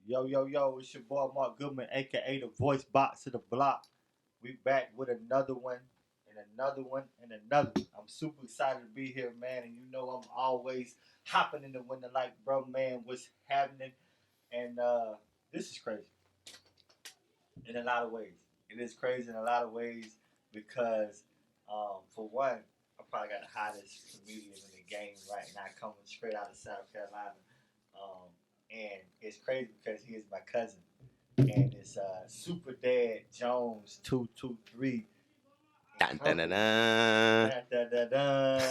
Yo, yo, yo, it's your boy Mark Goodman, aka the voice box of the block. We back with another one and another one and another. I'm super excited to be here, man. And you know I'm always hopping in the window like, bro, man, what's happening? And this is crazy in a lot of ways. It is crazy in a lot of ways because, for one, I probably got the hottest comedian in the game right now, coming straight out of South Carolina. And it's crazy because he is my cousin, and it's Super Dad Jones 223. Dun, dun, dun, dun. Dun, dun, dun, dun.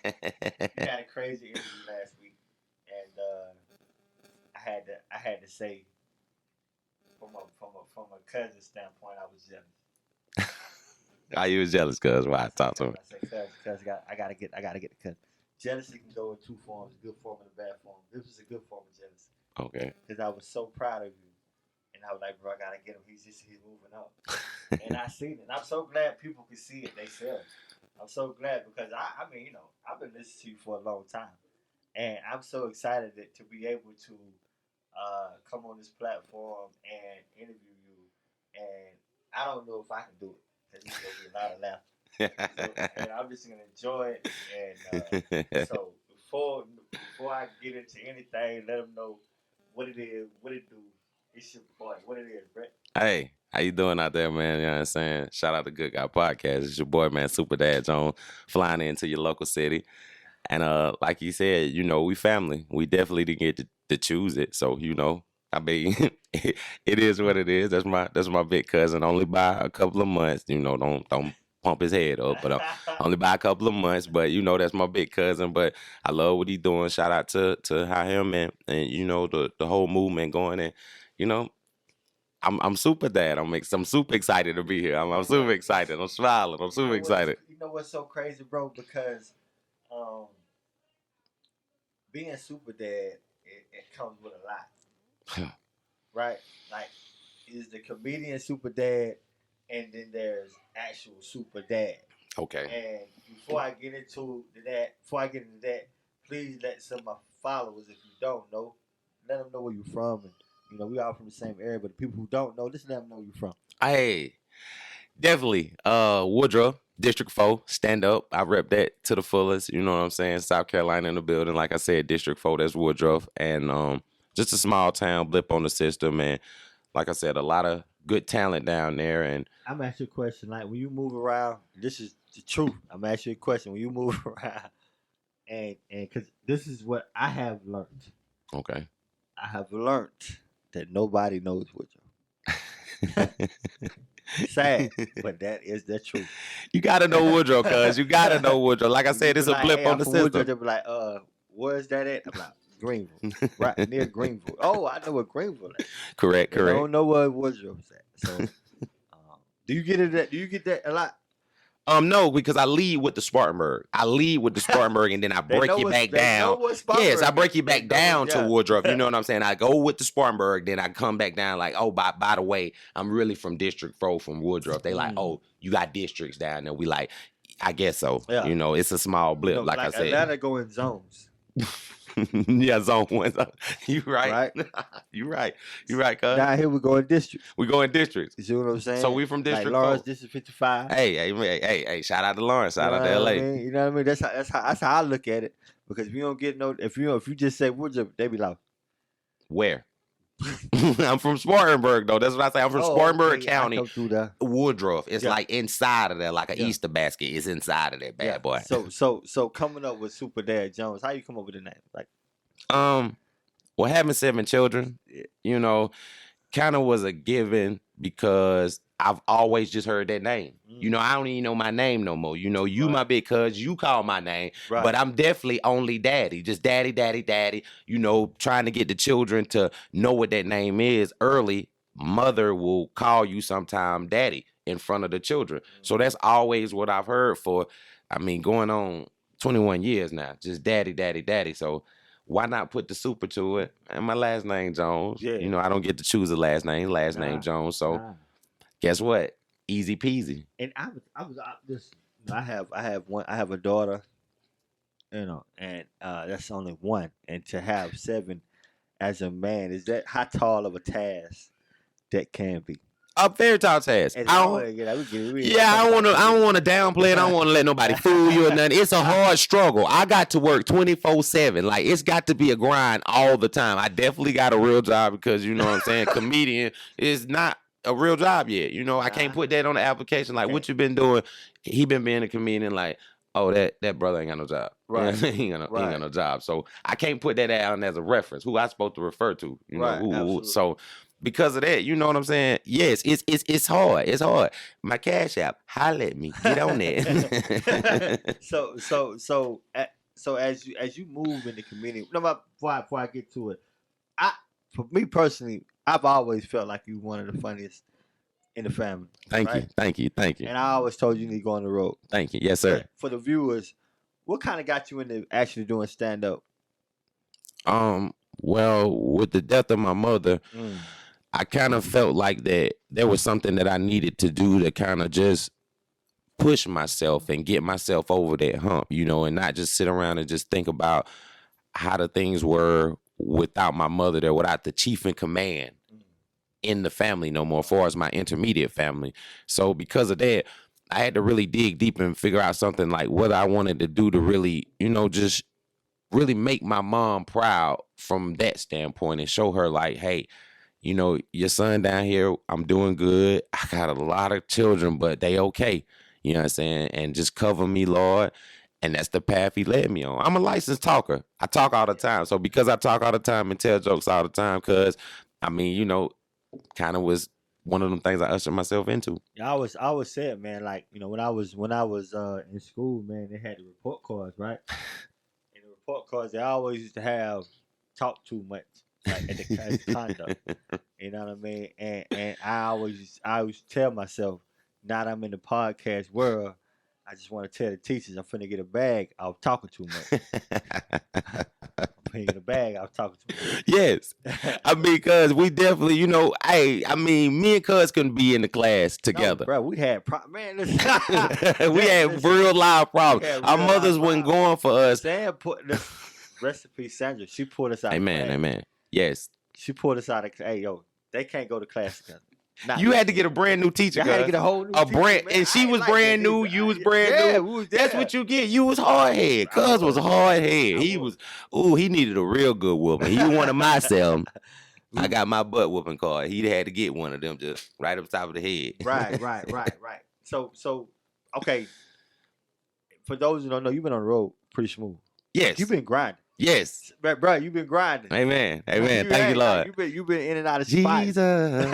He had a crazy interview last week, and I had to say from a cousin standpoint, I was jealous. Why you was jealous, cuz? Why? Talk to me. I said, cuz I gotta get the cousin. Jealousy can go in two forms: good form and a bad form. This was a good form of jealousy. Okay. Because I was so proud of you. And I was like, bro, I gotta get him. He's moving up. And I seen it. And I'm so glad people can see it themselves. I'm so glad because I mean, you know, I've been listening to you for a long time. And I'm so excited to be able to come on this platform and interview you. And I don't know if I can do it. Because it's gonna be a lot of laughter. So, and I'm just gonna enjoy it. And so before I get into anything, let them know what it is, what it do. It's your boy. What it is, Brett. Hey, how you doing out there, man? You know what I'm saying? Shout out to Good Guy Podcast. It's your boy, man, Super Dad Jones, flying into your local city. And like you said, you know, we family. We definitely didn't get to choose it. So, you know, I mean, it is what it is. That's my big cousin. Only by a couple of months. You know, don't pump his head up, but only by a couple of months. But you know, that's my big cousin. But I love what he's doing. Shout out to how him and you know the whole movement going. And you know, I'm super dad. I'm super excited to be here. I'm super excited. I'm smiling. I'm super excited. You know what's so crazy, bro? Because being super dad, it comes with a lot, right? Like, is the comedian super dad, and then there's actual super dad. Okay. And before I get into that, please let some of my followers, if you don't know, let them know where you're from. And you know, we all from the same area, but the people who don't know, just let them know where you're from. Hey, definitely. Woodruff, District 4, stand up. I rep that to the fullest. You know what I'm saying? South Carolina in the building. Like I said, District 4, that's Woodruff. And just a small town, blip on the system. And like I said, a lot of good talent down there. And I'm asking you a question. Like, when you move around, this is the truth. I'm asking you a question. When you move around, and because this is what I have learned. okay. I have learned that nobody knows Woodruff. Sad, but that is the truth. You gotta know Woodruff, cuz. You gotta know Woodruff. Like I said, it's a blip on the system. Woodruff, they'll be like, where's that at? I'm like, Greenville. Right near Greenville. Oh, I know where Greenville is. Correct. I don't know where Woodruff's at. So do you get that a lot? No, because I lead with the Spartanburg. And then I break it back down. Yes, I break it back down to Woodruff. You know what I'm saying? I go with the Spartanburg, then I come back down like, oh, by the way, I'm really from District 4 from Woodruff. They like, oh, you got districts down there. We like, I guess so. Yeah. You know, it's a small blip, no, like I said. Atlanta go in zones. Yeah, zone 1. You right. You right, cuz. Down here we go in districts. You see what I'm saying? So we from District like Lawrence, 4. District 55. Hey, shout out to Lawrence, shout out to LA. You know what I mean? That's how I look at it. Because if you don't get if you just say Woodruff, they be like, where? I'm from Spartanburg though. That's what I say. I'm from Spartanburg County. Woodruff. It's like inside of there, like an Easter basket. It's inside of that bad boy. So coming up with Super Dad Jones, how you come up with the name? Like, well, having 7 children, you know, kind of was a given because I've always just heard that name. You know, I don't even know my name no more. You know, you my big cuz, you call my name, but I'm definitely only daddy, just daddy. You know, trying to get the children to know what that name is early. Mother will call you sometime daddy in front of the children. So that's always what I've heard for, I mean, going on 21 years now, just daddy. So why not put the super to it? And my last name Jones. Yeah. You know, I don't get to choose a last name name Jones. So guess what? Easy peasy. And I have a daughter, you know, and that's only one. And to have 7 as a man? Is that how tall of a task that can be? A very tall task. I don't, yeah, I don't want to downplay it. I don't want to let nobody fool you or nothing. It's a hard struggle. I got to work 24/7. Like, it's got to be a grind all the time. I definitely got a real job because, you know what I'm saying, comedian is not a real job yet. You know, I can't put that on the application. Like, what you been doing? He been being a comedian. Like, oh, that brother ain't got no job. Right. he ain't got no job. So I can't put that down as a reference. Who I supposed to refer to? You know, so. Because of that, you know what I'm saying? Yes, it's hard. It's hard. My Cash App, holla at me. Get on that. So as you move in the community, no, before I get to it, for me personally, I've always felt like you one of the funniest in the family. Thank you. And I always told you need to go on the road. Thank you. Yes, sir. But for the viewers, what kind of got you into actually doing stand up? Well, with the death of my mother. I kind of felt like that there was something that I needed to do to kind of just push myself and get myself over that hump, you know, and not just sit around and just think about how the things were without my mother there, without the chief in command in the family no more, as far as my intermediate family. So because of that, I had to really dig deep and figure out something like what I wanted to do to really, you know, just really make my mom proud from that standpoint and show her like, hey, you know, your son down here, I'm doing good. I got a lot of children, but they okay. You know what I'm saying? And just cover me, Lord. And that's the path he led me on. I'm a licensed talker. I talk all the time. So because I talk all the time and tell jokes all the time, because, I mean, you know, kind of was one of them things I ushered myself into. Yeah, I always said, man, like, you know, when I was in school, man, they had the report cards, right? And the report cards, they always used to have talk too much. Like at the conduct, you know what I mean, and I always tell myself, now that I'm in the podcast world, I just want to tell the teachers I'm finna get a bag. I was talking too much. I'm finna get a bag. I was talking too much. Yes, I mean, because we definitely, you know, me and Cuz couldn't be in the class together, no, bro. We had we had real live problems. Our mothers wasn't going for us. Sam put this recipe, Sandra. She pulled us out. Amen. Yes. She pulled us out of, hey, yo, they can't go to class together. You had to get a brand new teacher. I had to get a whole new teacher, man. And she was brand new. You was brand new. That's what you get. You was hard head. Cuz was hard head. He was, he needed a real good whooping. He wanted myself. I got my butt whooping card. He had to get one of them just right up top of the head. Right. So, okay. For those who don't know, you've been on the road pretty smooth. Yes. You've been grinding. Yes. Bro, you've been grinding. Amen. Thank you, Lord. You've been in and out of spots. Jesus.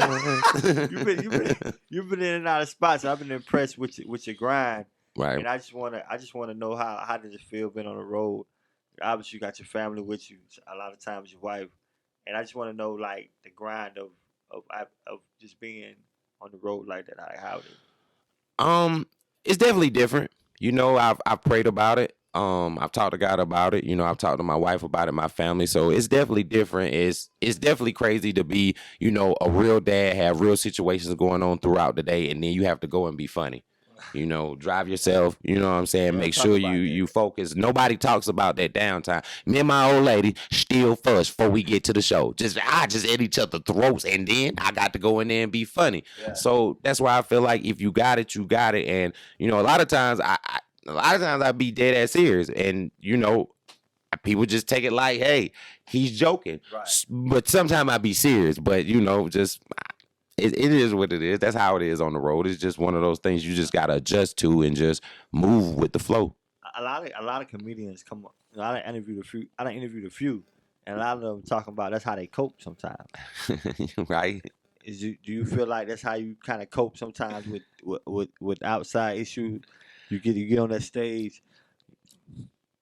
you've been in and out of spots. I've been impressed with your grind. Right. And I just wanna know how does it feel being on the road? Obviously you got your family with you, a lot of times your wife. And I just want to know like the grind of just being on the road like that, how it is. It's definitely different. You know, I've prayed about it. I've talked to God about it. You know, I've talked to my wife about it, my family. So it's definitely different. It's definitely crazy to be, you know, a real dad, have real situations going on throughout the day, and then you have to go and be funny. You know, drive yourself, you know what I'm saying? Make sure you focus. Nobody talks about that downtime. Me and my old lady still fuss before we get to the show. I just at each other's throats, and then I got to go in there and be funny. Yeah. So that's why I feel like if you got it, you got it. And, you know, a lot of times I be dead ass serious, and you know, people just take it like, hey, he's joking. Right. But sometimes I be serious. But you know, just it is what it is. That's how it is on the road. It's just one of those things you just gotta adjust to and just move with the flow. A lot of comedians come up. You know, I interviewed a few, and a lot of them talking about that's how they cope sometimes. Right. Do you feel like that's how you kind of cope sometimes with outside issues? You get on that stage.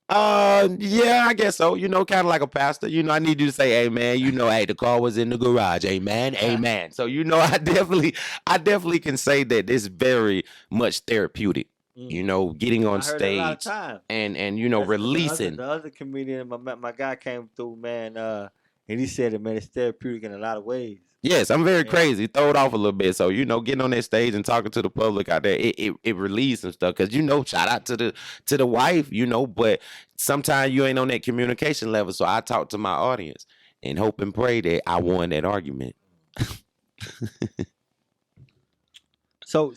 Yeah, I guess so. You know, kind of like a pastor. You know, I need you to say, amen. You know, hey, the car was in the garage. Amen. Amen. So, you know, I definitely can say that it's very much therapeutic. You know, getting on stage and you know, that's releasing. The other comedian, my guy came through, man, and he said, man, it's therapeutic in a lot of ways. Yes, I'm very crazy. Throw it off a little bit. So, you know, getting on that stage and talking to the public out there, it relieves some stuff. Because, you know, shout out to the wife, you know, but sometimes you ain't on that communication level. So I talk to my audience. and hope and pray that I won that argument. So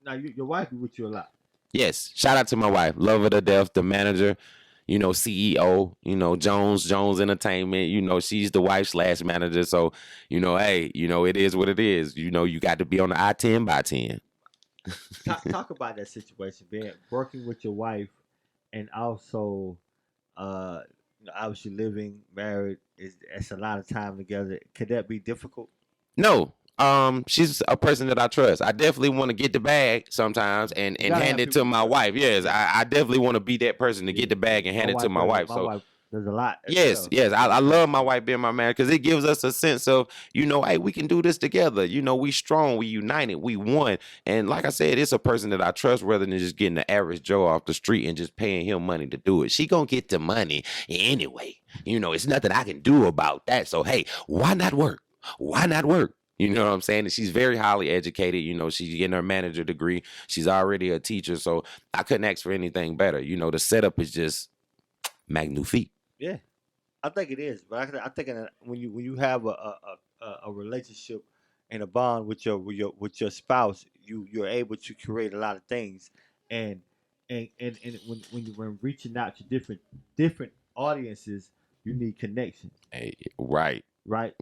now your wife be with you a lot. Yes, shout out to my wife, love her to death, the manager, CEO, Jones Entertainment. She's the wife / manager. So, hey, it is what it is. You got to be on the I-10 by 10. Talk about that situation, man. Working with your wife, and also, obviously living married it's a lot of time together. Could that be difficult? No. She's a person that I trust. I definitely want to get the bag sometimes and hand it to my wife. Yes, I definitely want to be that person to get the bag and hand it to my wife. My wife does a lot. Yes, I love my wife being my man because it gives us a sense of, hey, we can do this together. We strong, we united, we won. And like I said, it's a person that I trust rather than just getting the average Joe off the street and just paying him money to do it. She gonna get the money anyway. It's nothing I can do about that. So, hey, why not work? Why not work? You know what I'm saying? And she's very highly educated. She's getting her manager degree. She's already a teacher. So I couldn't ask for anything better. The setup is just magnifique. Yeah, I think it is. But I think when you have a relationship and a bond with your spouse, you're able to create a lot of things. And when reaching out to different audiences, you need connection. Hey, right. Right.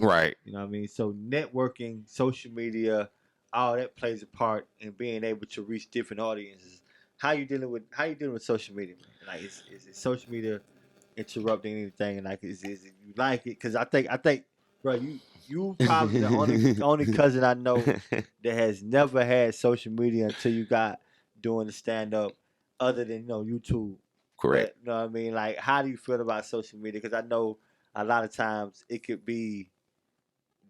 You know what I mean? So networking, social media, all that plays a part in being able to reach different audiences. How you dealing with social media, man? Like, is social media interrupting anything? And like, is it you like it? Because I think, bro, you probably the only cousin I know that has never had social media until you got doing the stand up, other than YouTube. Correct. You know what I mean? Like, how do you feel about social media? Because I know a lot of times it could be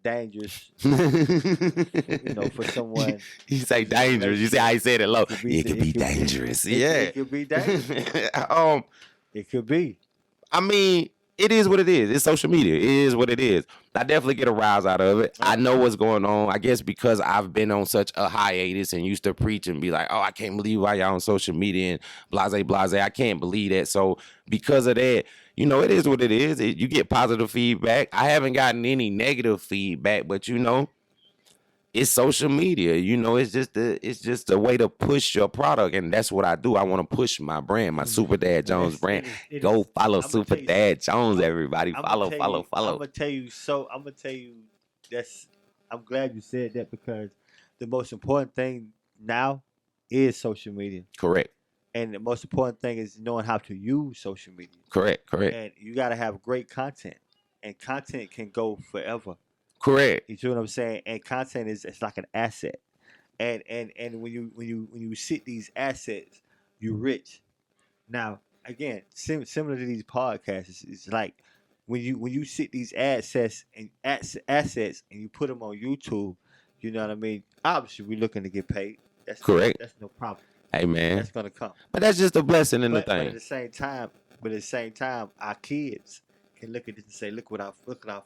dangerous, for someone. You say dangerous. You say I said it low. It could be dangerous. It could be dangerous. It could be. I mean, it is what it is. It's social media. It is what it is. I definitely get a rise out of it. I know what's going on. I guess because I've been on such a hiatus and used to preach and be like, oh, I can't believe why y'all on social media and blase. I can't believe that. So because of that, it is what it is. You get positive feedback. I haven't gotten any negative feedback, but it's social media. It's just a way to push your product, and that's what I do. I want to push my brand, my Super Dad Jones brand. Go follow Super Dad Jones, everybody. Follow. I'm gonna tell you. I'm glad you said that, because the most important thing now is social media. Correct. And the most important thing is knowing how to use social media. Correct. And you got to have great content, and content can go forever. Correct. You see what I'm saying? And content it's like an asset. And when you sit these assets, you're rich. Now, again, similar to these podcasts, it's like when you sit these assets and you put them on YouTube, you know what I mean? Obviously, we're looking to get paid. That's correct. That's no problem. Hey, man, that's gonna come. But that's just a blessing in the thing. But at the same time, our kids can look at this and say, "Look what our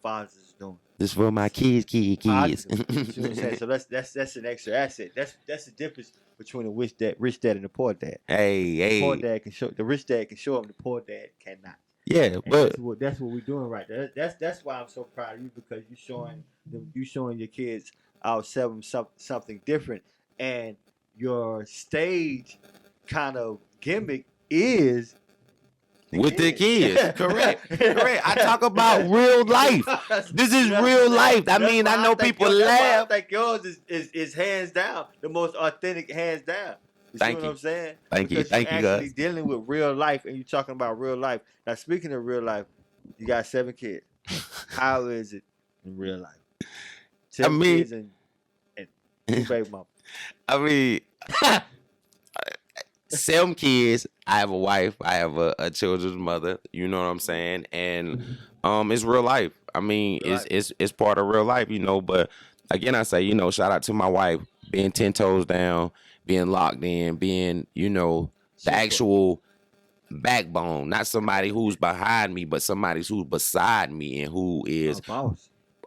fathers is doing." This for my kids. You see what I'm saying? So that's an extra asset. That's the difference between a rich dad and a poor dad. Hey. The rich dad can show them, the poor dad cannot. Yeah, and but that's what we're doing right there. That's why I'm so proud of you, because you showing your kids out something different, and your stage kind of gimmick is with the kids. Correct. I talk about real life. This is real life. I mean, I know people laugh. I think yours is hands down the most authentic, hands down. You see what I'm saying? Thank you. Thank you, guys. Dealing with real life, and you're talking about real life. Now, speaking of real life, you got 7 kids. How is it in real life? 7 kids and 2 baby mamas. I mean, 7 kids. I have a wife. I have a children's mother. You know what I'm saying? And it's real life. I mean, it's part of real life, But again, I say, shout out to my wife, being 10 toes down, being locked in, being, the actual backbone. Not somebody who's behind me, but somebody who's beside me and who is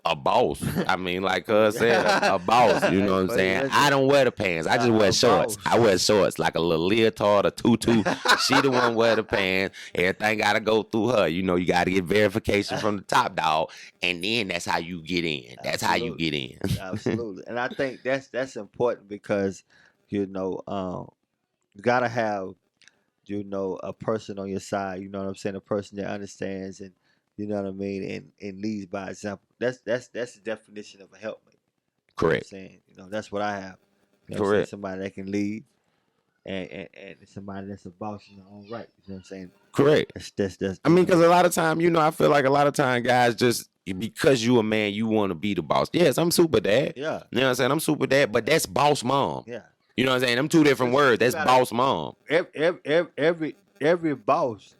a boss. I mean, like Cuz said, a boss. You know what I'm saying? I don't wear the pants. I just wear shorts. I wear shorts like a little leotard or tutu. She the one wear the pants. Everything got to go through her. You know, you got to get verification from the top dog, and then that's how you get in. That's how you get in. Absolutely. And I think that's important because, you gotta have, a person on your side. You know what I'm saying? A person that understands and, you know what I mean, and leads by example. That's the definition of a helpmate. Correct. You know what I'm saying? That's what I have. You know Correct. Somebody that can lead and somebody that's a boss in their own right. You know what I'm saying? Correct. That's I mean, because a lot of time, I feel like a lot of time guys just, because you a man, you want to be the boss. Yes, I'm super dad. Yeah. You know what I'm saying? I'm super dad, but that's boss mom. Yeah. You know what I'm saying? Them two different words. That's boss mom. Every boss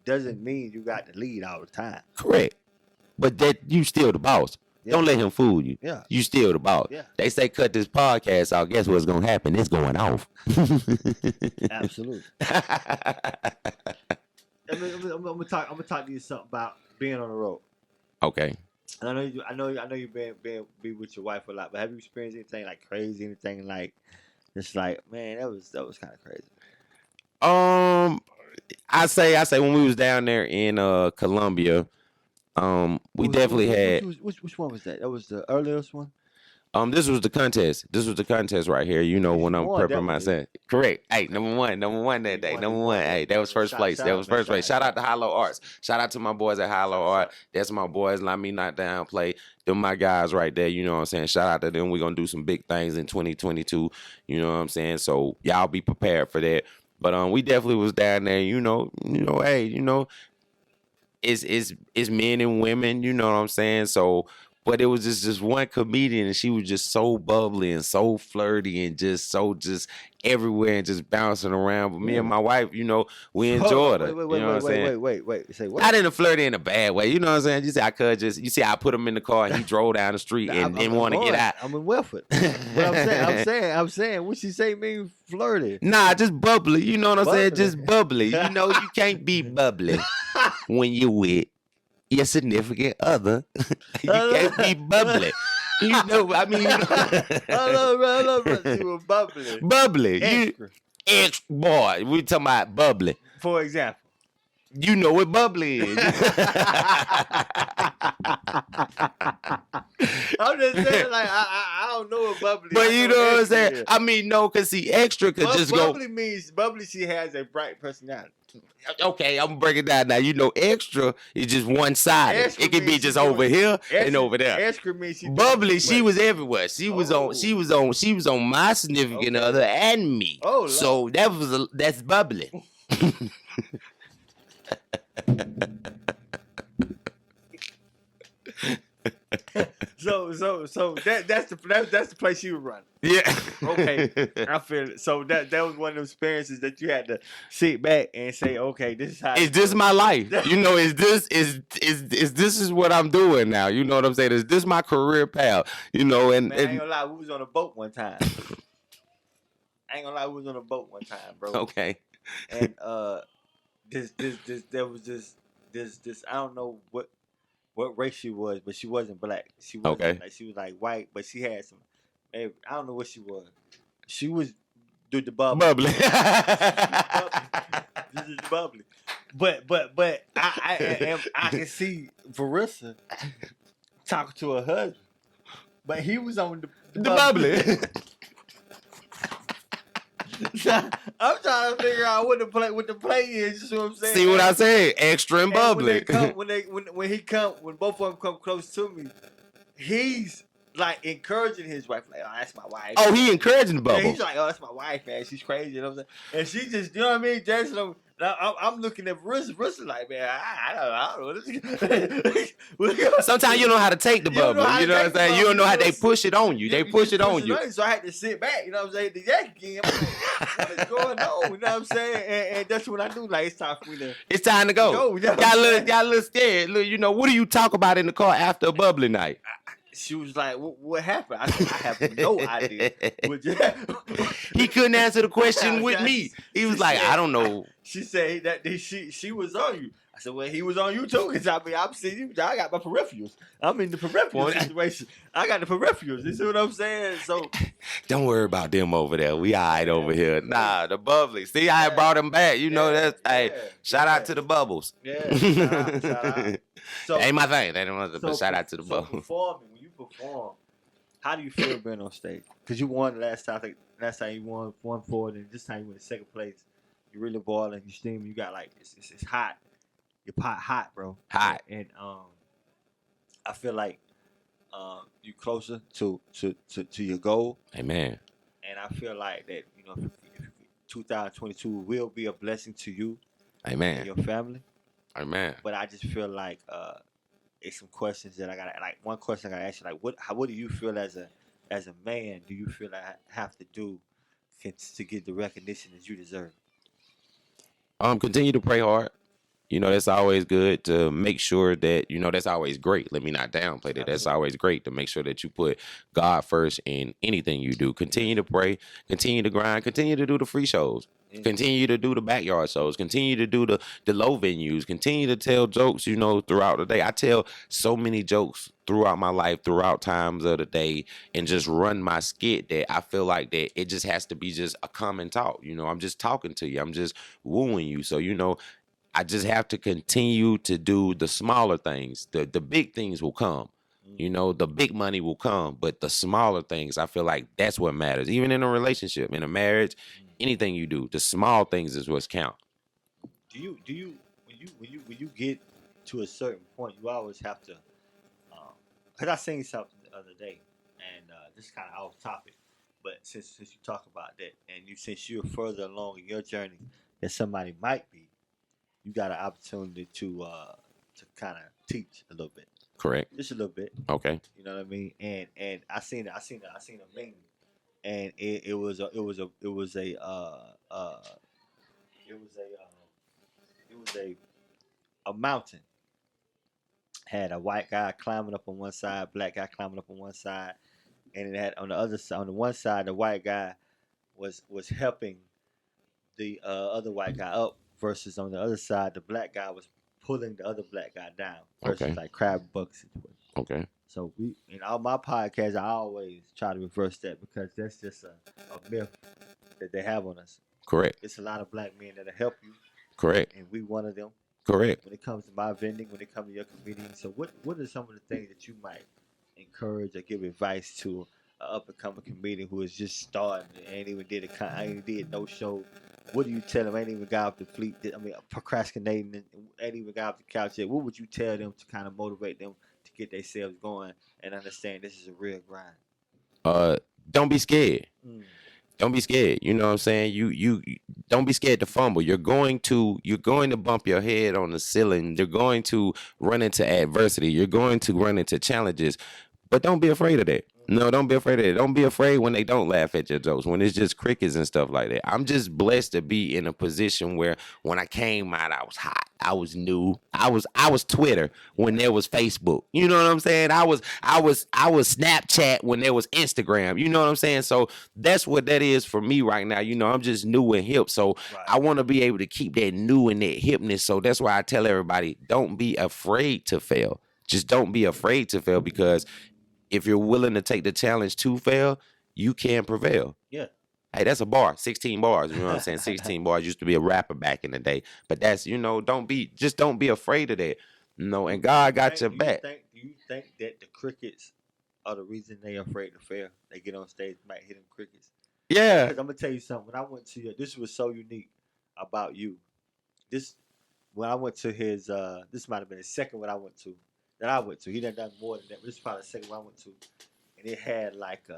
doesn't mean you got to lead all the time. Correct. But that you still the boss. Yeah. Don't let him fool you. Yeah. You still the boss. Yeah. They say cut this podcast out. Guess what's gonna happen? It's going off. Absolutely. I'm gonna talk to you something about being on the road. Okay. And I know you've been with your wife a lot, but have you experienced anything like crazy? Anything like it's like, man, that was kind of crazy. I say when we was down there in Colombia, we definitely had. Which one was that? That was the earliest one. This was the contest. This was the contest right here. You know, when I'm prepping myself. Correct. Hey, number one that day. Number one. Hey, that was first place. That was first place. Shout out to Hollow Arts. Shout out to my boys at Hollow Art. That's my boys. Let me not downplay. Them my guys right there. You know what I'm saying? Shout out to them. We're gonna do some big things in 2022. You know what I'm saying? So y'all be prepared for that. But we definitely was down there. Hey, it's men and women. You know what I'm saying? So. But it was just one comedian, and she was just so bubbly and so flirty and just everywhere and just bouncing around. But me and my wife, we enjoyed her. Wait. Say what? I didn't flirt in a bad way. You know what I'm saying? You see, I put him in the car and he drove down the street and didn't want to get out. I'm in Wilford. But I'm saying, what she say mean flirty? Nah, just bubbly. You know what I'm saying? Just bubbly. You can't be bubbly when you with your significant other. You can't be bubbly. I love you were bubbly. Bubbly. Extra. Boy, we talking about bubbly. For example. You know what bubbly is. I'm just saying, like, I don't know what bubbly is. But you know what I'm saying? Is. I mean, no, because extra could just bubbly go. Bubbly, she has a bright personality. Okay, I'm gonna break it down now. Extra is just one sided. It can be just over here and over there. Extra means bubbly. She was everywhere. She was on my significant other and me. Oh, so that's bubbly. So that's the place you were running. Yeah. Okay. I feel it. So that was one of those experiences that you had to sit back and say, okay, this is how. Is this my life? Is this is what I'm doing now? You know what I'm saying? Is this my career path? And I ain't gonna lie, we was on a boat one time. Bro. Okay. And there was this I don't know what race she was, but she wasn't black. She wasn't okay. Like, she was like white, but she had some. I don't know what she was. She was the bubbly. This is bubbly. But I can see Varissa talking to her husband, but he was on the bubbly. I'm trying to figure out what the play is. You see what I'm saying? See what I said? Extra and bubbly. When both of them come close to me, he's like encouraging his wife, like, "Oh, that's my wife." Oh, he encouraging the bubble. Yeah, he's like, "Oh, that's my wife, man. She's crazy." You know what I'm saying? And she just, you know what I mean? Jason, I'm looking at Marissa like, man, I don't know. Sometimes you don't know how to take the bubble. You know what I'm saying? You don't know how they push it on you. They push it on you. So I had to sit back, you know what I'm saying? The yak again. What is going on? You know what I'm saying? And that's what I do. Like, it's time for me to. It's time to go. You know got a little scared. Look, what do you talk about in the car after a bubbly night? She was like, "What happened?" I said, "I have no idea." He couldn't answer the question with me. He was like, "I don't know." She said that she was on you. I said, well, he was on you too, because I mean, I'm seeing you. I got my peripherals. I'm in the peripheral situation. I got the peripherals. You see what I'm saying? So don't worry about them over there. We all right over here. Nah, the bubbly. See, I brought them back. You know that's hey. Shout out to the bubbles. Yeah, shout out. So ain't my thing. They don't want to shout out to the bubbles. Performing, when you perform, how do you feel being on stage? Because you won last time. Last time you won forward, and this time you went second place. You really balling. You steaming. You got like it's hot. Your pot hot, bro. Hot. And I feel like you closer to your goal. Amen. And I feel like that, you know, 2022 will be a blessing to you. Amen. And your family. Amen. But I just feel like it's some questions that I got. Like one question I got to ask you, like what do you feel as a man? Do you feel like I have to do to get the recognition that you deserve? Continue to pray hard. You know, that's always good to make sure that, you know, that's always great. Let me not downplay that. That's always great to make sure that you put God first in anything you do. Continue to pray, continue to grind, continue to do the free shows, continue to do the backyard shows, continue to do the low venues, continue to tell jokes, you know, throughout the day. I tell so many jokes throughout my life, throughout times of the day, and just run my skit that I feel like that it just has to be just a common talk. You know, I'm just talking to you. I'm just wooing you. So, you know, I just have to continue to do the smaller things. The big things will come. You know, the big money will come, but the smaller things, I feel like that's what matters. Even in a relationship, in a marriage, anything you do, the small things is what's count. Do you when you get to a certain point, you always have to because I seen something the other day, and this is kind of off topic, but since you talk about that, and since you're further along in your journey than somebody might be, you got an opportunity to kind of teach a little bit. Correct. Just a little bit. Okay. You know what I mean? And I seen a meme, and it was a mountain. Had a white guy climbing up on one side, black guy climbing up on one side, and it had on the other side, on the one side, the white guy was helping the other white guy up, versus on the other side, the black guy was pulling the other black guy down, versus like crab buck situation. Okay. So we, in all my podcasts, I always try to reverse that, because that's just a myth that they have on us. Correct. It's a lot of black men that'll help you. Correct. And we one of them. Correct. When it comes to my vending, when it comes to your comedian, so what are some of the things that you might encourage or give advice to an up and coming comedian who is just starting, ain't even did no show? What do you tell them? Ain't even got off the fleet. I mean, procrastinating and ain't even got off the couch yet. What would you tell them to kind of motivate them to get themselves going and understand this is a real grind? Don't be scared. Don't be scared. You know what I'm saying? You don't be scared to fumble. You're going to bump your head on the ceiling. You're going to run into adversity. You're going to run into challenges. But don't be afraid of that. No, don't be afraid of that. Don't be afraid when they don't laugh at your jokes, when it's just crickets and stuff like that. I'm just blessed to be in a position where when I came out, I was hot. I was new. I was Twitter when there was Facebook. You know what I'm saying? I was Snapchat when there was Instagram. You know what I'm saying? So that's what that is for me right now. You know, I'm just new and hip. So I want to be able to keep that new and that hipness. So that's why I tell everybody, don't be afraid to fail. Just don't be afraid to fail, because if you're willing to take the challenge to fail, you can prevail. Yeah. Hey, that's a bar. 16 bars. You know what I'm saying? 16 bars. Used to be a rapper back in the day. But that's, you know, don't be afraid of that. You know, and God got your back. Do you think that the crickets are the reason they're afraid to fail? They get on stage, might hit them crickets. Yeah. Because I'm going to tell you something. When I went to this was so unique about you. When I went to his, this might have been the second one I went to. He done more than that, but this is probably the second one I went to. And it had like, it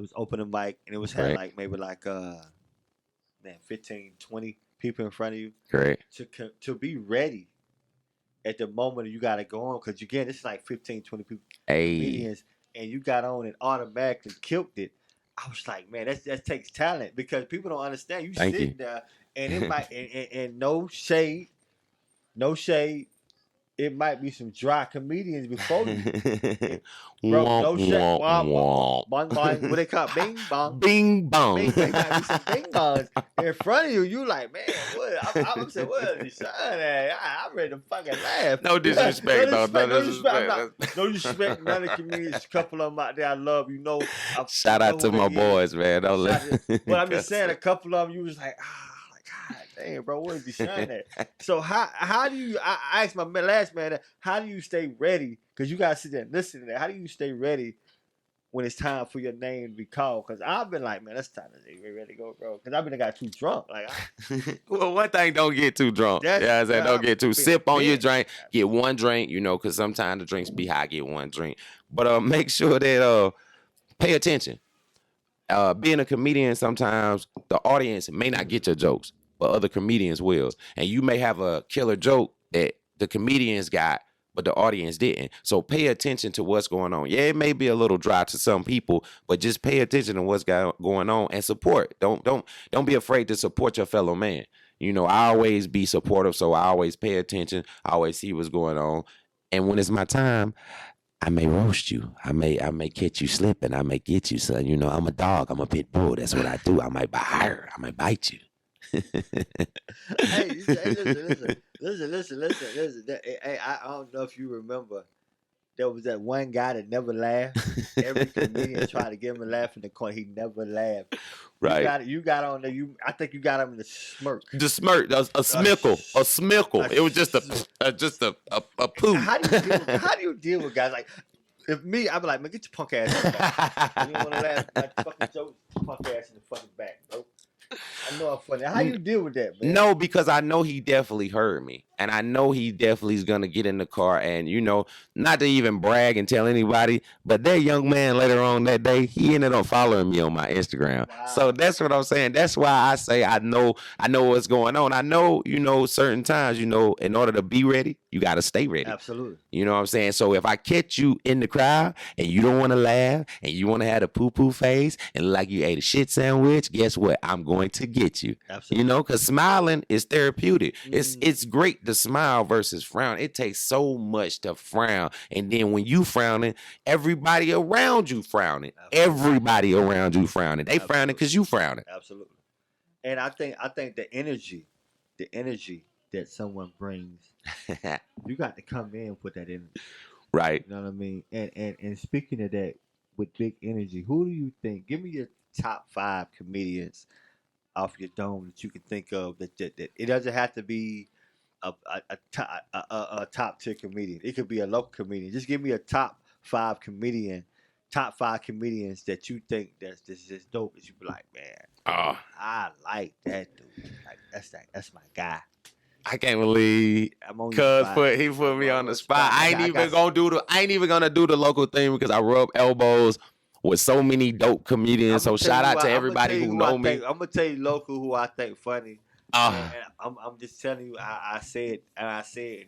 was opening mic, and it was had like maybe like 15, 20 people in front of you. Great. To be ready at the moment you got to go on, because again, it's like 15, 20 people, comedians, and you got on and automatically killed it. I was like, man, that takes talent, because people don't understand. You sitting there, and it might, and no shade, it might be some dry comedians before you. Bro, Womp, no shit. womp, Bong, womp. bong, bong. What they call it? Bing bong. Bing bong. Bing, there might be some bing bongs in front of you. You like, man, what? I'm saying, what is Deshon at? I'm ready to fucking laugh. No disrespect, no though. No disrespect. No disrespect. None of the comedians. A couple of them out there I love. You know. Shout out to my boys, man. Don't let. But I'm just saying, a couple of them, you was like, God damn, bro, what is Deshon at? So how do you? I asked my last man that. How do you stay ready? Because you gotta sit there and listen to that. How do you stay ready when it's time for your name to be called? Because I've been like, man, it's time to get ready to go, bro. Because I've been got too drunk. Like, well, one thing, don't get too drunk. Yeah, I said, don't get too. Sip on your drink. Get one drink, you know, because sometimes the drinks be high. Get one drink, but make sure that pay attention. Being a comedian, sometimes the audience may not get your jokes, but other comedians will, and you may have a killer joke that the comedians got, but the audience didn't. So pay attention to what's going on. Yeah, it may be a little dry to some people, but just pay attention to what's going on and support. Don't be afraid to support your fellow man. You know, I always be supportive, so I always pay attention. I always see what's going on, and when it's my time, I may roast you. I may catch you slipping. I may get you, son. You know, I'm a dog. I'm a pit bull. That's what I do. I might bite you. Hey, listen. Hey, I don't know if you remember. There was that one guy that never laughed. Every comedian tried to get him a laugh in the corner. He never laughed. Right. You got on there. I think you got him in the smirk. The smirk. A smickle. It was just a poo. How do you deal with guys like? If me, I'd be like, man, get your punk ass in the back. You don't want to laugh like fucking jokes, punk ass in the fucking back, bro. I know I'm funny. How you deal with that, man? No, because I know he definitely heard me. And I know he definitely is going to get in the car and, you know, not to even brag and tell anybody, but that young man later on that day, he ended up following me on my Instagram. Wow. So that's what I'm saying. That's why I say I know what's going on. I know, you know, certain times, you know, in order to be ready, you got to stay ready. Absolutely. You know what I'm saying? So if I catch you in the crowd and you don't want to laugh and you want to have a poo-poo face and like you ate a shit sandwich, guess what? I'm going to get you. Absolutely. You know, because smiling is therapeutic. It's great to smile versus frown. It takes so much to frown. And then when you frowning, everybody around you frowning. Absolutely. Everybody around you frowning. They Absolutely. Frowning because you frowning. Absolutely. And I think the energy that someone brings, you got to come in with that energy. Right. You know what I mean? And speaking of that, with big energy, who do you think? Give me your top 5 comedians off your dome that you can think of that it doesn't have to be a top tier comedian. It could be a local comedian. Just give me a top 5 comedians that you think that's just dope. That you be like, man, I like that dude. Like that's my guy. I can't believe Cuz he put me on the spot. I ain't even gonna do the local thing because I rub elbows with so many dope comedians. So shout out to everybody who know me. I'm gonna tell you local who I think funny. And I'm just telling you, I said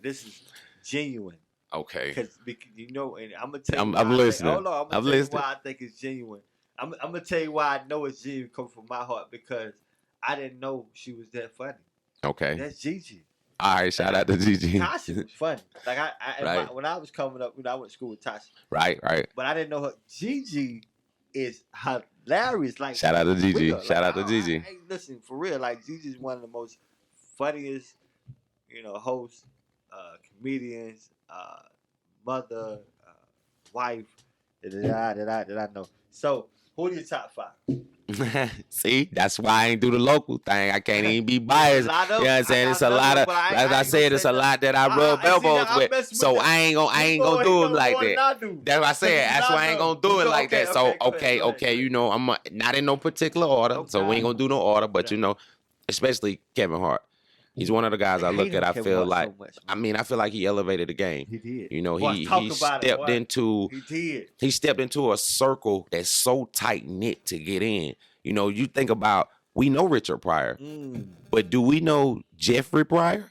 this is genuine. Okay. Because you know, and I'm gonna tell you. I'm listening. Hold on, I'm gonna tell you why I think it's genuine. I'm gonna tell you why I know it's genuine, come from my heart, because I didn't know she was that funny. Okay. That's Gigi. All right, shout out to Gigi. Tasha was funny. Like right. When I was coming up, I went to school with Tasha. Right. But I didn't know her. Gigi is hilarious. Like shout out to Gigi. Shout out to Gigi. Listen, for real, like Gigi's one of the most funniest, hosts, comedians, mother, wife that I know. So, who are your top 5? See, that's why I ain't do the local thing. I can't even be biased. You know what I'm saying? It's a lot of, as I said, it's a lot that I rub elbows with. So I ain't gonna do it like that. That's what I said. That's why I ain't gonna do it like that. So okay, you know, I'm not in no particular order. So we ain't gonna do no order. But you know, especially Kevin Hart. He's one of the guys I look at. I feel like, I feel like he elevated the game. He did. You know, he stepped into a circle that's so tight knit to get in. You know, you think about, we know Richard Pryor, but do we know Jeffrey Pryor?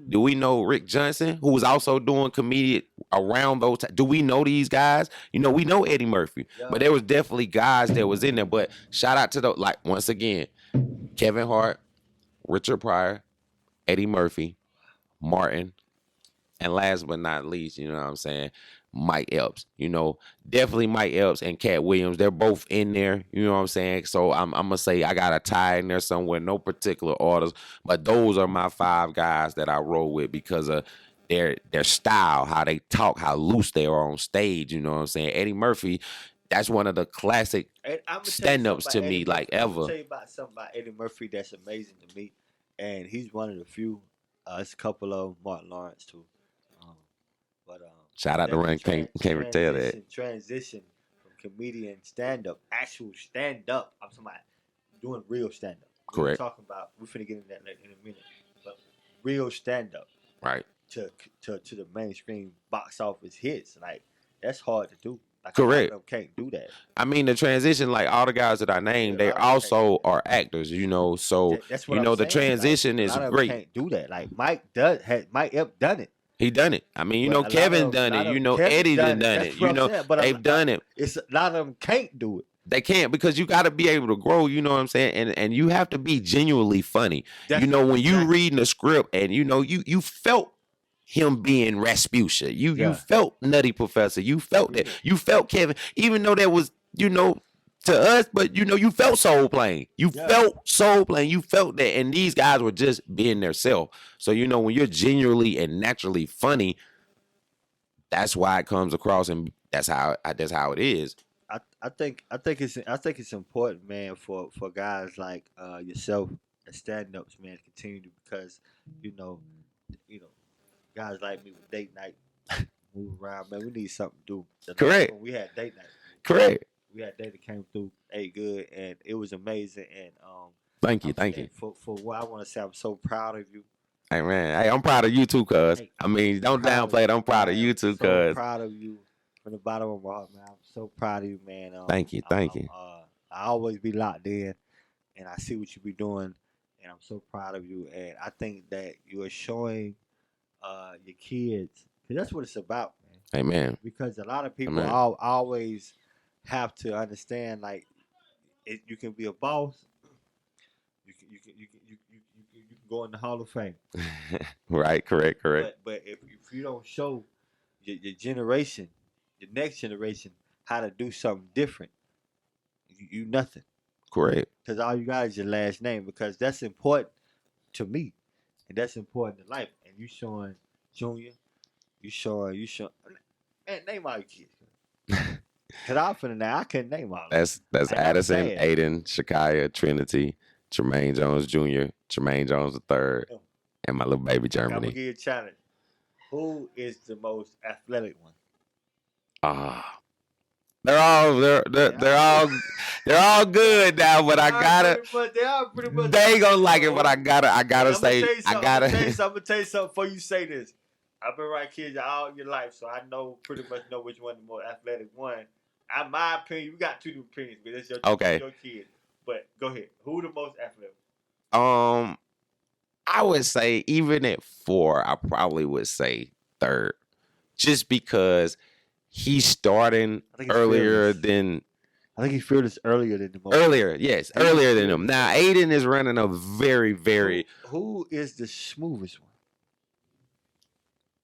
Do we know Rick Johnson, who was also doing comedian around those times? Do we know these guys? You know, we know Eddie Murphy, but there was definitely guys that was in there. But shout out to once again, Kevin Hart, Richard Pryor, Eddie Murphy, Martin, And last but not least, you know what I'm saying, Mike Epps. You know, definitely Mike Epps and Cat Williams. They're both in there. You know what I'm saying? So I'm gonna say I got a tie in there somewhere, no particular orders, but those are my 5 guys that I roll with because of their style, how they talk, how loose they are on stage. You know what I'm saying? Eddie Murphy, that's one of the classic stand-ups to me, like ever. I'm gonna tell you about something about Eddie Murphy that's amazing to me, and he's one of the few. It's a couple of Martin Lawrence too. But shout out to Run. Can't tell that. Transition from comedian stand up, actual stand up. I'm talking about doing real stand up. Correct. We're talking about. We're finna get into that in a minute. But real stand up. Right. To the mainstream box office hits, like that's hard to do. Like, correct. Can't do that. I mean, the transition, like all the guys that I named, they also are actors, you know. So that's what you know, I'm the saying. transition like, is great. Can't do that. Like Mike Epps done it. He done it. I mean, you know, Kevin done it. You know, Eddie done it. You know, they've done it. It's a lot of them can't do it. They can't because you got to be able to grow. You know what I'm saying? And you have to be genuinely funny. You know, when you reading the script and you know you felt him being Rasputia. You felt Nutty Professor. You felt that. You felt Kevin, even though that was, you know, to us, but you know, you felt Soul Plane. You felt Soul Plane. You felt that. And these guys were just being their self. So, you know, when you're genuinely and naturally funny, that's why it comes across, and that's how it is. I think it's important, man, for guys like yourself and stand-ups, man, to continue to, because you know, guys like me with date night, move around, man. We need something to do. Correct. We had date night. Correct. We had date that came through, ate good, and it was amazing. And thank you. For what I want to say, I'm so proud of you. Hey man, I'm proud of you too, cuz. I mean, don't downplay it. I'm proud of you too, cuz. So proud of you from the bottom of my heart, man. I'm so proud of you, man. Thank you. I always be locked in, and I see what you be doing, and I'm so proud of you. And I think that you are showing your kids, because that's what it's about, man. Amen. Because a lot of people always have to understand, like, you can be a boss, you can go in the Hall of Fame. Right, correct. But if you don't show your generation, the next generation, how to do something different, you nothing. Correct. Because all you got is your last name, because that's important to me, and that's important in life. And you showing Junior, you showing, man, name all your kids. Cause I couldn't name all. That's Addison, Aiden, Shakaya, Trinity, Jermaine Jones Jr., Jermaine Jones III, and my little baby Germany. I'm gonna give you a challenge. Who is the most athletic one? They're all good now, but I gotta. They are pretty much. They ain't gonna like it, but I gotta say. I'm gonna tell you something before you say this. I've been around kids all your life, so I pretty much know which one the more athletic one. In my opinion, you got two different opinions, but it's your kid. But go ahead. Who the most athletic? I would say even at 4, I probably would say 3rd, just because he's starting earlier than. I think he fearless earlier than the most. Earlier than him. Now Aiden is running a very, very. Who is the smoothest one?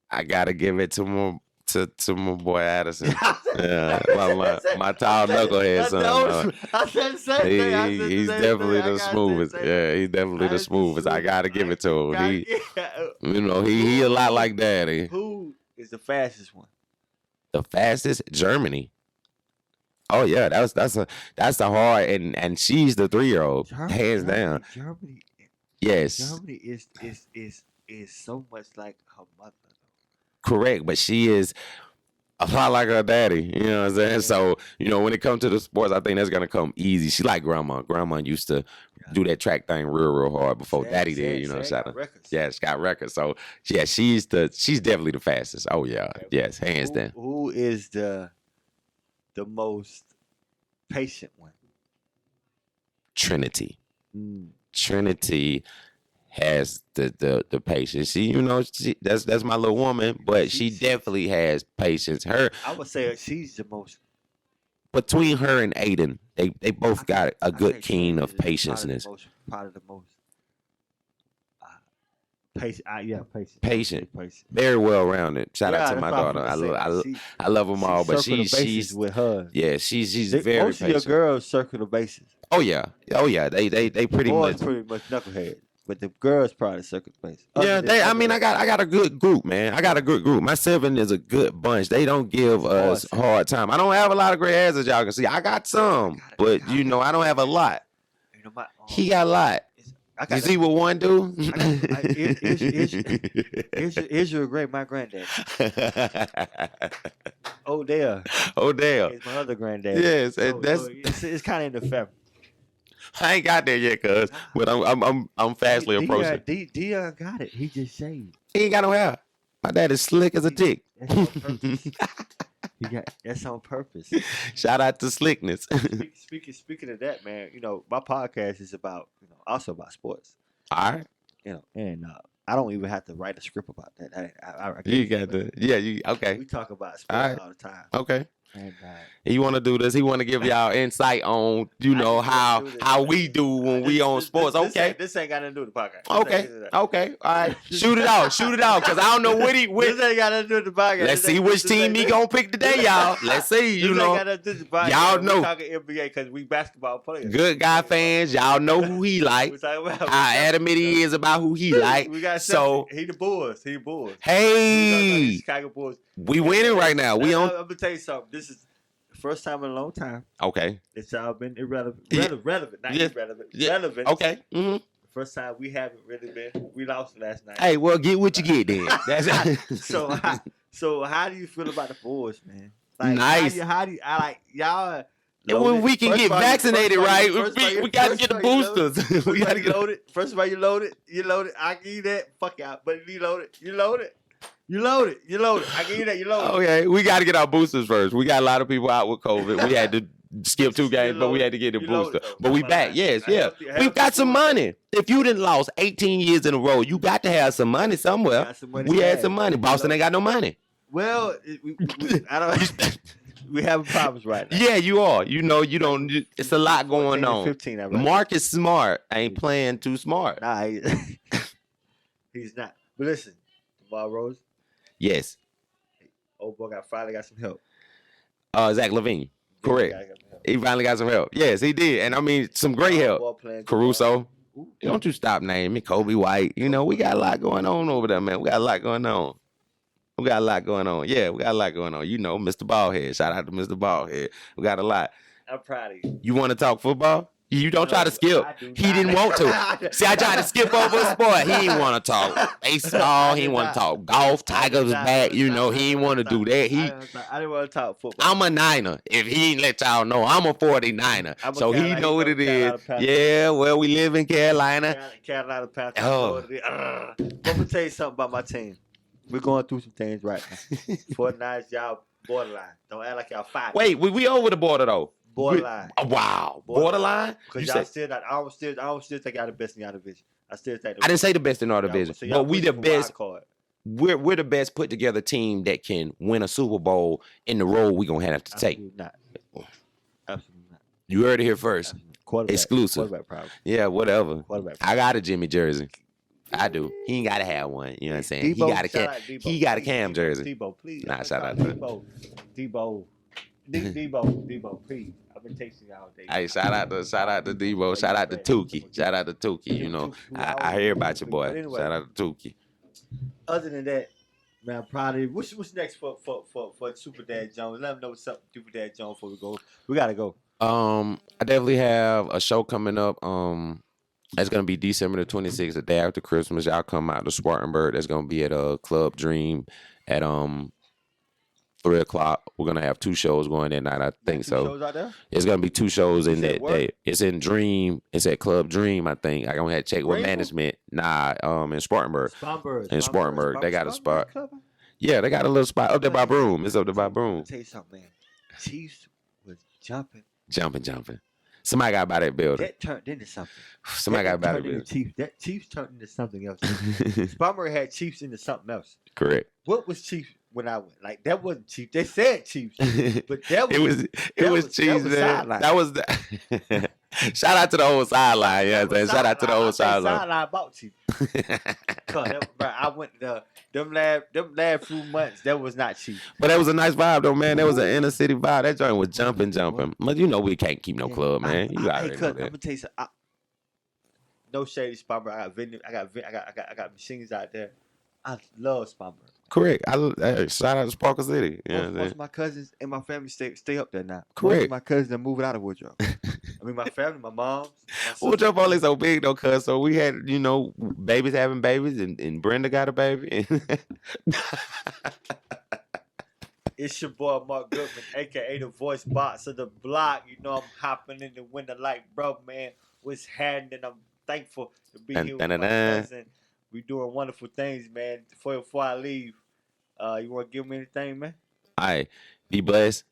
I gotta give it to my boy Addison. Yeah, my tall knucklehead son. I said the same thing. He's definitely the smoothest. Yeah, he's definitely the smoothest. I gotta give it to him. He a lot like Daddy. Who is the fastest one? The fastest? Germany. Oh yeah, that's the hard, and she's the 3-year-old, hands down. Germany. Yes. Germany is so much like her mother. Correct, but she is a lot like her daddy. You know what I'm saying? So, when it comes to the sports, I think that's gonna come easy. She like grandma. Grandma used to do that track thing real hard before daddy did. Yeah, she got records. So yeah, she's definitely the fastest. Oh yeah, yes, hands down. Who is the most patient one? Trinity. Trinity has the patience. That's my little woman, but she definitely has patience. I would say she's the most. Between her and Aiden, they both got a good keen of patience. Probably the most Patient. Patient. Patient. Very well rounded. Shout out to Yeah, my that's what daughter. I'm saying. I love them all, but circle the bases she's with her. yeah, she's very Most of your patient. girls circle the bases. Oh yeah. They pretty Boys much. pretty much knuckleheads, but the girls probably circle the bases. Yeah, I got a good group, man. I got a good group. My 7 is a good bunch. They don't give us hard time. I don't have a lot of gray hairs, as y'all can see. I got some, but I don't have a lot. He got a lot. You see what one do? Israel Gray, my granddad. Odell. It's my other granddad. Yes, it's kind of in the family. I ain't got there yet, cuz, but I'm fastly approaching. Dion got it. He just shaved. He ain't got no hair. My dad is slick as a dick. That's on purpose. Shout out to slickness. Speaking of that, man, my podcast is about also about sports. All right. And I don't even have to write a script about that. You got okay. We talk about sports all the time. Okay. And, he want to do this. He want to give y'all insight on, how we do when we on sports. Okay. This ain't got nothing to do with the podcast. Okay. All right. Shoot it out, because I don't know what he. This ain't got nothing to do with the podcast. Let's see which team he gonna pick today, y'all. Let's see. This ain't got nothing to do with the podcast. Y'all know. We talking NBA because we basketball players. Good guy fans, y'all know who he like. How adamant he is about who he like. We got so he the Bulls. Hey, Chicago Bulls. We winning right now. We on. I'm gonna tell you something. This is the first time in a long time. Okay. It's all been irrelevant. Relevant, not irrelevant. Relevant. Okay. Mm-hmm. The first time we haven't really been. We lost last night. Hey, well, get what you get then. So how do you feel about the Bulls, man? Like, nice. How do you I like y'all? When we can get vaccinated, right? We got to get the boosters. We got to get loaded. First of all, you loaded. I give you that. Fuck out. But you loaded. You loaded. I give you that. You loaded. Okay, we got to get our boosters first. We got a lot of people out with COVID. We had to skip 2 games, but we had to get the booster. But we back. Yes, yeah. We've got some money. If you didn't lost 18 years in a row, you got to have some money somewhere. We had some money. Boston ain't got no money. Well, I don't. We having problems right now. Yeah, you are. You don't. It's a lot going on. 15 right Marcus Smart ain't playing too smart. Nah, he's not. But listen, DeMar Rose. Yes. Old boy finally got some help. Zach LaVine. Correct. He finally got some help. Yes, he did. And I mean, some great help. Caruso. Don't you stop naming me. Kobe White. We got a lot going on over there, man. We got a lot going on. Yeah, we got a lot going on. Mr. Ballhead. Shout out to Mr. Ballhead. We got a lot. I'm proud of you. You want to talk football? You don't try to skip. He didn't want to. See, I tried to skip over a sport. He didn't want to talk baseball. He didn't want to talk golf. Tiger's back. He didn't want to do that. I didn't want to talk football. I'm a Niner. If he ain't let y'all know, I'm a 49er. So he know what it is. Yeah, well, we live in Carolina. Carolina Panthers. I'm going to tell you something about my team. We're going through some things right now. 49ers, y'all borderline. Don't act like y'all five. Wait, we over the border though. Borderline. Wow. Borderline? Because y'all still not. I don't still think y'all the best in y'all division. I still think. I didn't say the best in our division, but we the best. We're the best put together team that can win a Super Bowl in the role we're gonna have to take. Absolutely not. You heard it here first. Exclusive. Quarterback problem. Yeah, whatever. Quarterback I got a Jimmy jersey. I do. He ain't gotta have one. You know what I'm saying? He got a Cam jersey. Debo, please. Nah, shout out to Debo, please. I've been texting you all day. Hey, shout out to Debo. Shout out to Tukey. I hear about you, boy. Anyway, shout out to Tukey. Other than that, man, I'm proud of you. What's next for Super Dad Jones? Let them know what's up, Super Dad Jones. Before we go, we gotta go. I definitely have a show coming up. That's gonna be December the 26th, the day after Christmas. Y'all come out to Spartanburg. That's gonna be at Club Dream at 3:00. We're gonna have 2 shows going that night. I think so. Shows out there? It's gonna be 2 shows in that day. It's in Dream. It's at Club Dream. I think I gonna have to check with management. Nah, in Spartanburg. In Spartanburg, they got a spot. Yeah, they got a little spot up there by Broom. It's up there by Broom. I'll tell you something, man. Chiefs was jumping. Somebody got to buy that building. That turned into something. Somebody got to buy that building. That Chiefs turned into something else. Spartanburg had Chiefs into something else. Correct. What was Chiefs when I went? Like, that wasn't Chiefs. They said Chiefs, but that was it was Chiefs. That was Shout out to the old sideline. Yeah, shout out to the old sideline. Sideline about cheap. I went them last few months. That was not cheap. But that was a nice vibe though, man. That was an inner city vibe. That joint was jumping. But you know we can't keep no club, man. You already know that. Let me tell you something. No shady spot, bro. I got machines out there. I love Spot, bro. Correct. Shout out to Sparkle City. Most of my cousins and my family stay up there now. Correct. Most of my cousins are moving out of Woodrow. I mean, my family, my mom. Woodrow only so big though, cuz. So we had, babies having babies, and Brenda got a baby. It's your boy Mark Goodman, aka the voice box of the block. You know I'm hopping in the window like, bro, man, what's happening? I'm thankful to be here with my cousin. We doing wonderful things, man. Before I leave, you want to give me anything, man? All right, be blessed.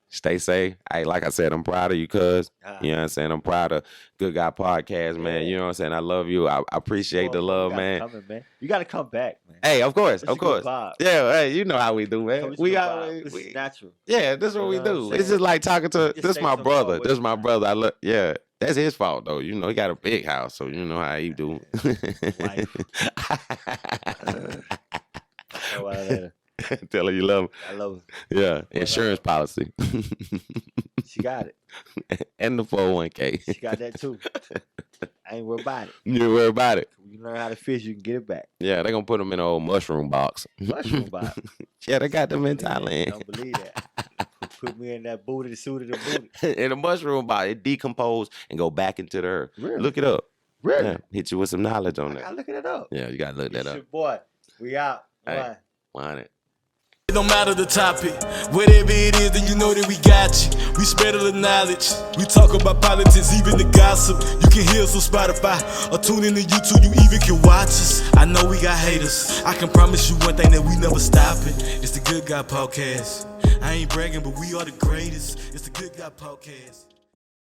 Stay safe. Hey, like I said, I'm proud of you, cuz. You know what I'm saying? I'm proud of Good Guy Podcast, man. You know what I'm saying? I love you. I appreciate the love, man. You got to come back, man. Hey, of course. Yeah, hey, you know how we do, man. This is natural. Yeah, this is what we do. It's just like talking to, this is my brother. This is my brother. That's his fault, though. You know, he got a big house, so you know how he do. Tell her you love him. I love her. Yeah, insurance policy. She got it. And the 401k. She got that, too. I ain't worried about it. You ain't worried about it. When you learn how to fish, you can get it back. Yeah, they're going to put them in an old mushroom box. Mushroom box? Yeah, they got them in Thailand. I don't believe that. Put me in that booty, suited and booty. In a mushroom box, it decompose and go back into the earth. Really? Look it up. Really? Yeah, hit you with some knowledge on that. I gotta look it up. Yeah, you gotta look that up. Your boy, we out. Hey, want it. It don't matter the topic, whatever it is, then you know that we got you. We spread the knowledge, we talk about politics, even the gossip. You can hear us on Spotify, or tune in to YouTube, you even can watch us. I know we got haters, I can promise you one thing that we never stop it. It's the Good Guy Podcast. I ain't bragging, but we are the greatest. It's the Good Guy Podcast.